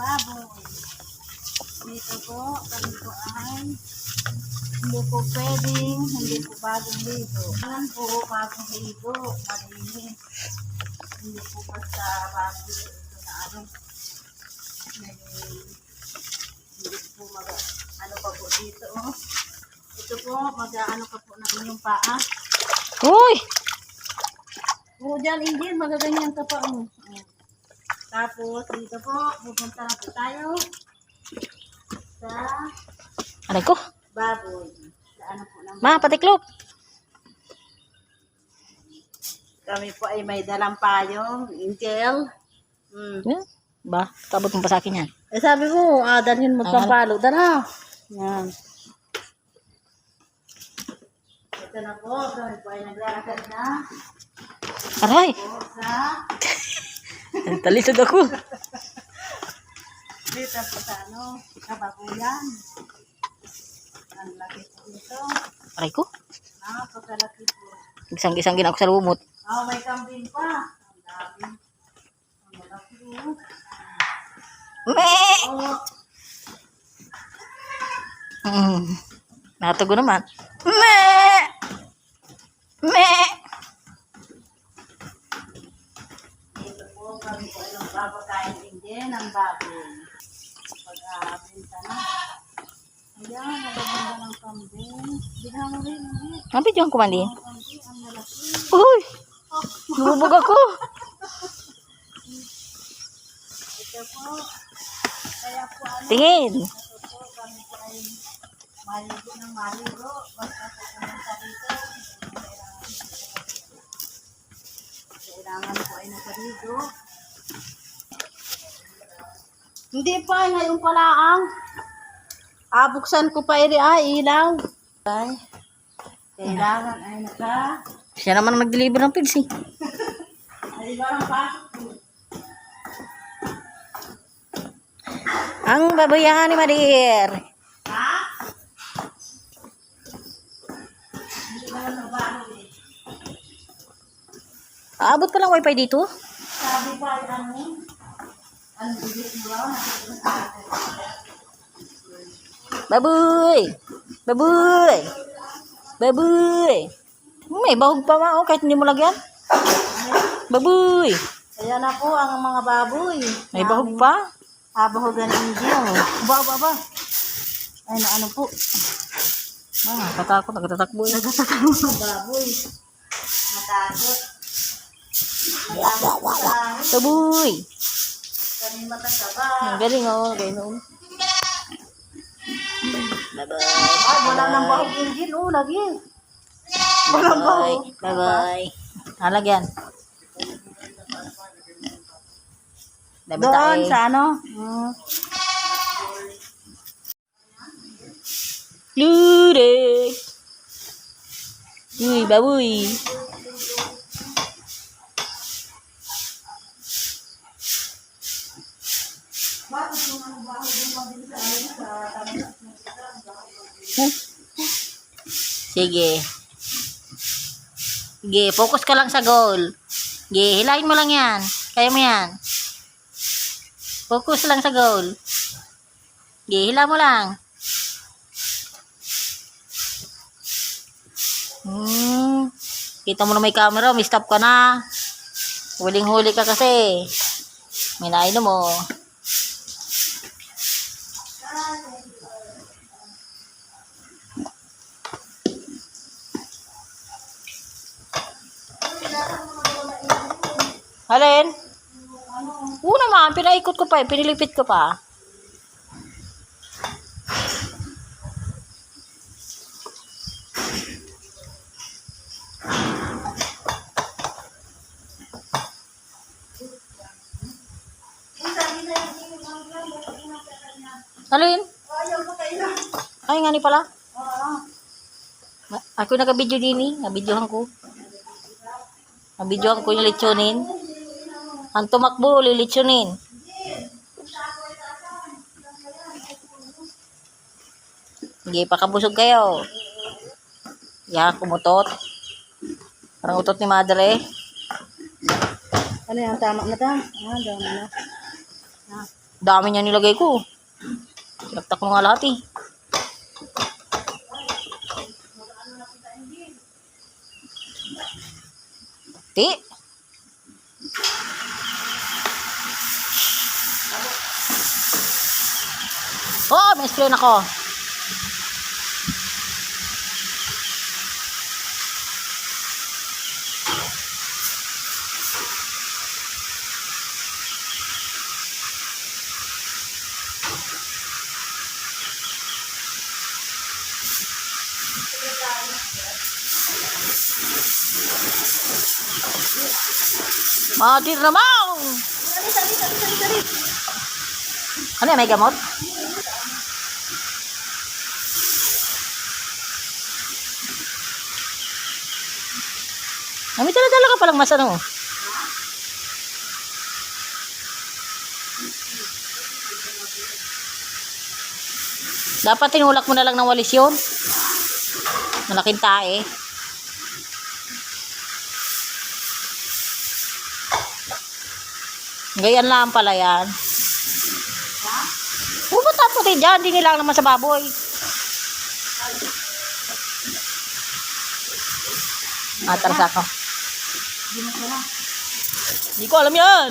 baboy. Dito po, kami po ay hindi po pwedeng, hindi po bagong ligo. Alam po, bagong ligo, malinis. Hindi po basta baboy ito na ano. Hindi po ano pa po dito, oh. Ito po, mag-ano ka po ng inyong paa. Uy! Oo, dyan, Indian, magaganyan ka pa, oh. Tapos, dito po, pupunta na po tayo sa Aray ko. baboy. Sa ano po ng Ma, patiklop. Kami po ay may dalang payong, Intel. Yan. Ba, tabot mo pa sa akin yan. Eh sabi mo, dalhin mo pampalo. Dala. Yan. Ito na po, kami po ay naglalakad na Aray! po sa Talisod ako. dito po sa ano, kababuyan. Ang laki po dito. Aray ko. Pagkalaki po. Isang-isang gina ako sa lumot. May kambing pa. Ang dami. Ang malaki po. Me! Oh, Natugo naman. Me! Me! dito po kami po ay nagpapakain din ng baboy. Pag-abenta na. Ayan, nagaganda ng kambing. Bigyan mo rin. Mabidyohan ko man din. Ang kambing, ang malaki. Uy! Lumubog ako. Ito po. Kaya po ano. Tingin. Ito po kami po ay maligo ng maligo. Basta po pumunta dito. Kailangan po ay nakaligo. Hindi pa, ngayon pala ang buksan ko pa ilaw. Ay, kailangan ay Siya naman ang nag-deliver ng pids eh. ay barang pa. Ang babayahan ni Madir. Ha? Hindi naman nagbago eh. Aabot pa lang wifi dito. Sabi pa ay ano bigit mo ba? Baboy! Baboy! Baboy! May bahog pa ma, oh, kahit hindi mo lagyan. Baboy! Ayan na po ang mga baboy. May bahog pa. Bahogan ng Indian. Ba. Ay na ano po. Katakot, nagtatakbo eh. Nagatakbo ng baboy. Matakot. Matakot sa Baboy! kami matasaba. Ang galing oh, galing oh. Bye-bye. Ay, wala nang bahog Indian. Oh, lagi. Walang Bye-bye. bahog. Bye-bye. Halagyan. Dapat Doon tayo. sa ano? Lude. Uy, baboy. Sige. Sige, focus ka lang sa goal. Sige, hilahin mo lang yan. Kaya mo yan. Focus lang sa goal. Sige, hila mo lang. Kita mo na may camera, may stop ka na. Huling-huli ka kasi. May nainom mo. Alin? Oo naman, pinaikot ko pa eh, pinilipit ko pa. Alin? Ay, nga ni pala. Ako naka-video din eh, nabidyohan ko. Nabidyohan ko yung lechonin. Ang tumakbo, lilitsunin. Sige, pakabusog kayo. Yan, kumutot. Parang utot ni madre. Ano yan? Tama na ta? Dami na. Dami niya nilagay ko. Sinaktak ko nga lahat eh. Ti. Oh, may explain ako. Madir naman! Ano yan, may gamot? May dala-dala ka palang mas ano. Dapat tinulak mo na lang ng walis yun. Malaking tae. Ganyan lang pala yan. Pupunta po tayo dyan. Hindi nilang naman sa baboy. Atras ako. Hindi ko alam yan.